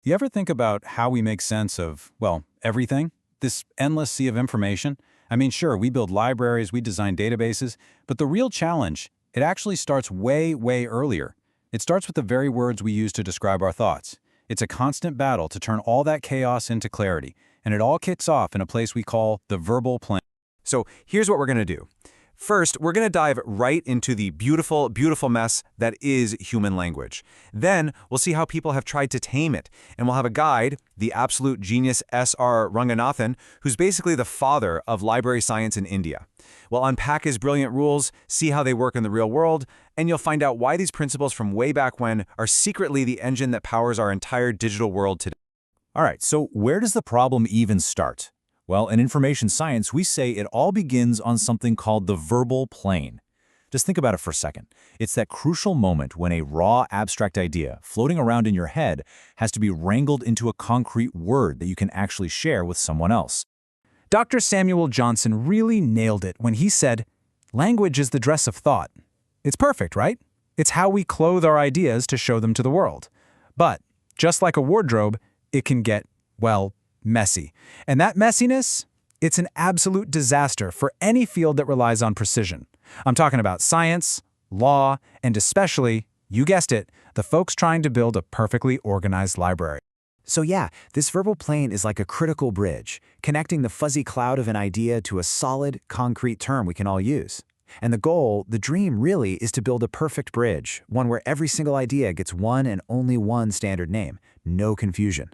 You ever think about how we make sense of, well, everything? This endless sea of information? I mean, sure, we build libraries, we design databases, but the real challenge, it actually starts way, way earlier. It starts with the very words we use to describe our thoughts. It's a constant battle to turn all that chaos into clarity, and it all kicks off in a place we call the verbal plane. So here's what we're going to do. First, we're going to dive right into the beautiful, beautiful mess that is human language. Then, we'll see how people have tried to tame it, and we'll have a guide, the absolute genius S.R. Ranganathan, who's basically the father of library science in India. We'll unpack his brilliant rules, see how they work in the real world, and you'll find out why these principles from way back when are secretly the engine that powers our entire digital world today. All right, so where does the problem even start? Well, in information science, we say it all begins on something called the verbal plane. Just think about it for a second. It's that crucial moment when a raw, abstract idea floating around in your head has to be wrangled into a concrete word that you can actually share with someone else. Dr. Samuel Johnson really nailed it when he said, "Language is the dress of thought." It's perfect, right? It's how we clothe our ideas to show them to the world. But, just like a wardrobe, it can get, well, messy. And that messiness, it's an absolute disaster for any field that relies on precision. I'm talking about science, law, and especially, you guessed it, the folks trying to build a perfectly organized library. So yeah, this verbal plane is like a critical bridge, connecting the fuzzy cloud of an idea to a solid, concrete term we can all use. And the goal, the dream really, is to build a perfect bridge, one where every single idea gets one and only one standard name, no confusion.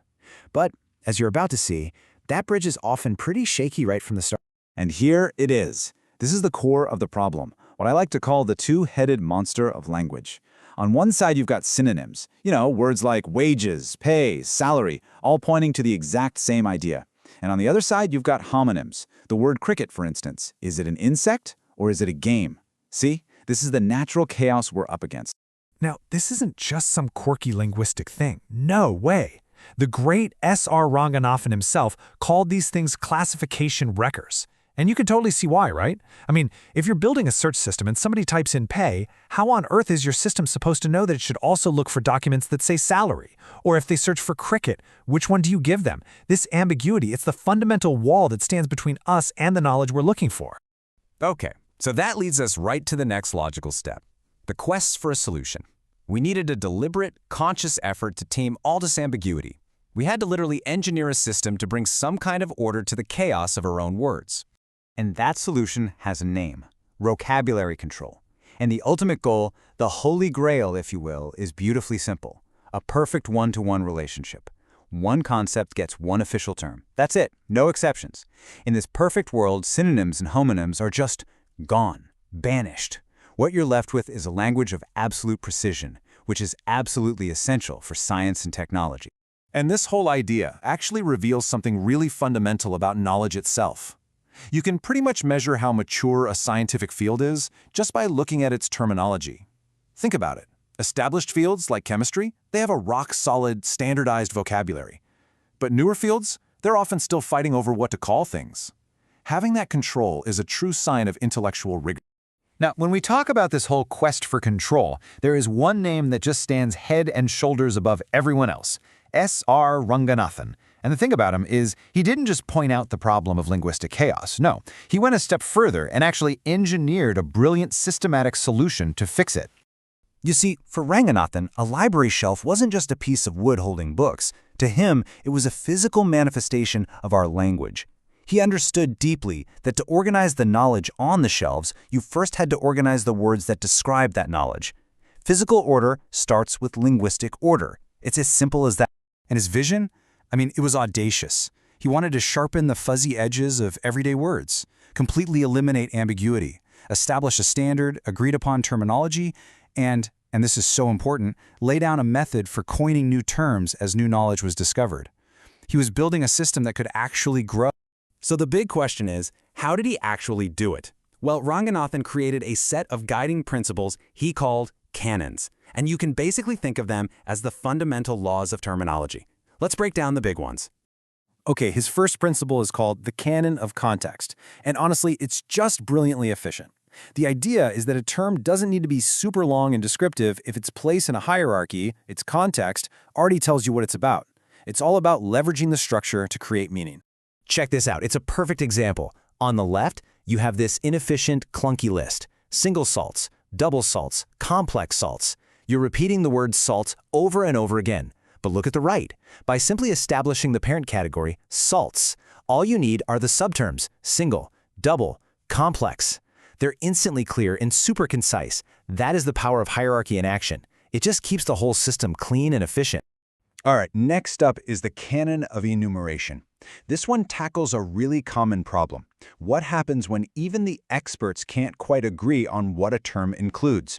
But as you're about to see, that bridge is often pretty shaky right from the start. And here it is. This is the core of the problem, what I like to call the two-headed monster of language. On one side, you've got synonyms, words like wages, pay, salary, all pointing to the exact same idea. And on the other side, you've got homonyms. The word cricket, for instance. Is it an insect or is it a game? See, this is the natural chaos we're up against. Now, this isn't just some quirky linguistic thing. No way. The great S.R. Ranganathan himself called these things classification wreckers. And you can totally see why, right? I mean, if you're building a search system and somebody types in pay, how on earth is your system supposed to know that it should also look for documents that say salary? Or if they search for cricket, which one do you give them? This ambiguity, it's the fundamental wall that stands between us and the knowledge we're looking for. Okay, so that leads us right to the next logical step, the quest for a solution. We needed a deliberate, conscious effort to tame all this ambiguity. We had to literally engineer a system to bring some kind of order to the chaos of our own words. And that solution has a name, vocabulary control. And the ultimate goal, the holy grail, if you will, is beautifully simple. A perfect one-to-one relationship. One concept gets one official term. That's it, no exceptions. In this perfect world, synonyms and homonyms are just gone, banished. What you're left with is a language of absolute precision, which is absolutely essential for science and technology. And this whole idea actually reveals something really fundamental about knowledge itself. You can pretty much measure how mature a scientific field is just by looking at its terminology. Think about it. Established fields like chemistry, they have a rock-solid, standardized vocabulary. But newer fields, they're often still fighting over what to call things. Having that control is a true sign of intellectual rigor. Now, when we talk about this whole quest for control, there is one name that just stands head and shoulders above everyone else, S.R. Ranganathan. And the thing about him is, he didn't just point out the problem of linguistic chaos. No, he went a step further and actually engineered a brilliant systematic solution to fix it. You see, for Ranganathan, a library shelf wasn't just a piece of wood holding books. To him, it was a physical manifestation of our language. He understood deeply that to organize the knowledge on the shelves, you first had to organize the words that describe that knowledge. Physical order starts with linguistic order. It's as simple as that. And his vision? It was audacious. He wanted to sharpen the fuzzy edges of everyday words, completely eliminate ambiguity, establish a standard, agreed-upon terminology, and this is so important, lay down a method for coining new terms as new knowledge was discovered. He was building a system that could actually grow. So the big question is, how did he actually do it? Well, Ranganathan created a set of guiding principles he called canons, and you can basically think of them as the fundamental laws of terminology. Let's break down the big ones. Okay, his first principle is called the canon of context, and honestly, it's just brilliantly efficient. The idea is that a term doesn't need to be super long and descriptive if its place in a hierarchy, its context, already tells you what it's about. It's all about leveraging the structure to create meaning. Check this out. It's a perfect example. On the left, you have this inefficient, clunky list. Single salts, double salts, complex salts. You're repeating the word salt over and over again. But look at the right. By simply establishing the parent category, salts, all you need are the subterms, single, double, complex. They're instantly clear and super concise. That is the power of hierarchy in action. It just keeps the whole system clean and efficient. All right, next up is the canon of enumeration. This one tackles a really common problem. What happens when even the experts can't quite agree on what a term includes?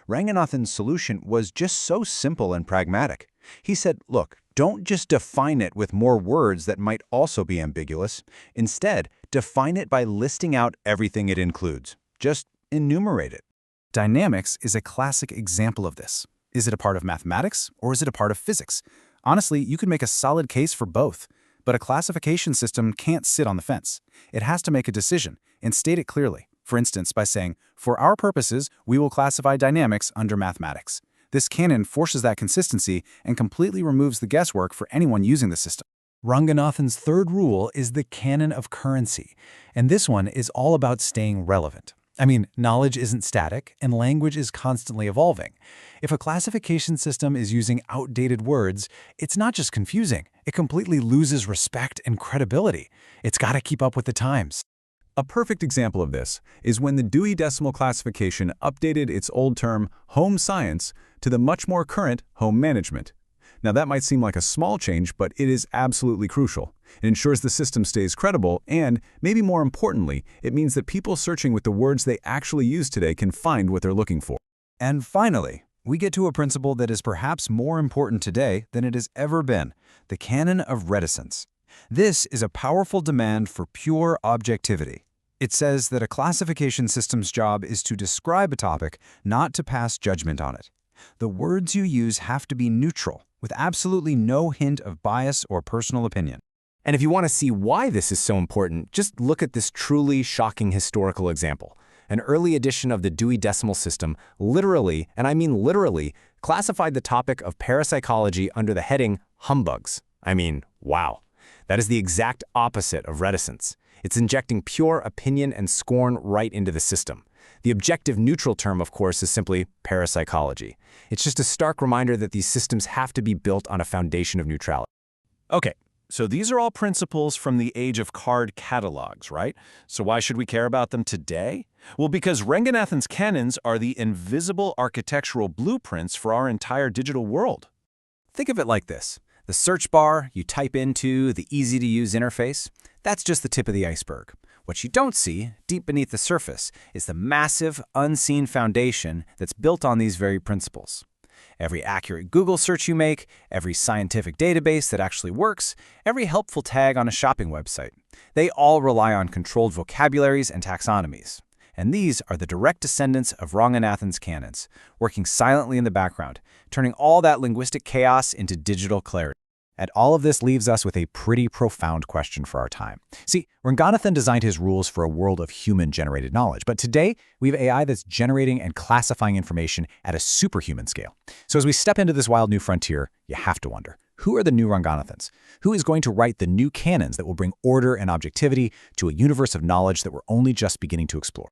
Ranganathan's solution was just so simple and pragmatic. He said, look, don't just define it with more words that might also be ambiguous. Instead, define it by listing out everything it includes. Just enumerate it. Dynamics is a classic example of this. Is it a part of mathematics or is it a part of physics? Honestly, you could make a solid case for both. But a classification system can't sit on the fence. It has to make a decision and state it clearly. For instance, by saying, for our purposes, we will classify dynamics under mathematics. This canon forces that consistency and completely removes the guesswork for anyone using the system. Ranganathan's third rule is the canon of currency, and this one is all about staying relevant. I mean, knowledge isn't static, and language is constantly evolving. If a classification system is using outdated words, it's not just confusing, it completely loses respect and credibility. It's got to keep up with the times. A perfect example of this is when the Dewey Decimal Classification updated its old term, home science, to the much more current home management. Now that might seem like a small change, but it is absolutely crucial. It ensures the system stays credible and, maybe more importantly, it means that people searching with the words they actually use today can find what they're looking for. And finally, we get to a principle that is perhaps more important today than it has ever been, the canon of reticence. This is a powerful demand for pure objectivity. It says that a classification system's job is to describe a topic, not to pass judgment on it. The words you use have to be neutral, with absolutely no hint of bias or personal opinion. And if you want to see why this is so important, just look at this truly shocking historical example. An early edition of the Dewey Decimal System literally, and I mean literally, classified the topic of parapsychology under the heading humbugs. I mean, wow. That is the exact opposite of reticence. It's injecting pure opinion and scorn right into the system. The objective neutral term, of course, is simply parapsychology. It's just a stark reminder that these systems have to be built on a foundation of neutrality. Okay, so these are all principles from the age of card catalogs, right? So why should we care about them today? Well, because Ranganathan's canons are the invisible architectural blueprints for our entire digital world. Think of it like this. The search bar you type into, the easy-to-use interface, that's just the tip of the iceberg. What you don't see, deep beneath the surface, is the massive, unseen foundation that's built on these very principles. Every accurate Google search you make, every scientific database that actually works, every helpful tag on a shopping website, they all rely on controlled vocabularies and taxonomies. And these are the direct descendants of Ranganathan's canons, working silently in the background, turning all that linguistic chaos into digital clarity. And all of this leaves us with a pretty profound question for our time. See, Ranganathan designed his rules for a world of human-generated knowledge, but today we have AI that's generating and classifying information at a superhuman scale. So as we step into this wild new frontier, you have to wonder, who are the new Ranganathans? Who is going to write the new canons that will bring order and objectivity to a universe of knowledge that we're only just beginning to explore?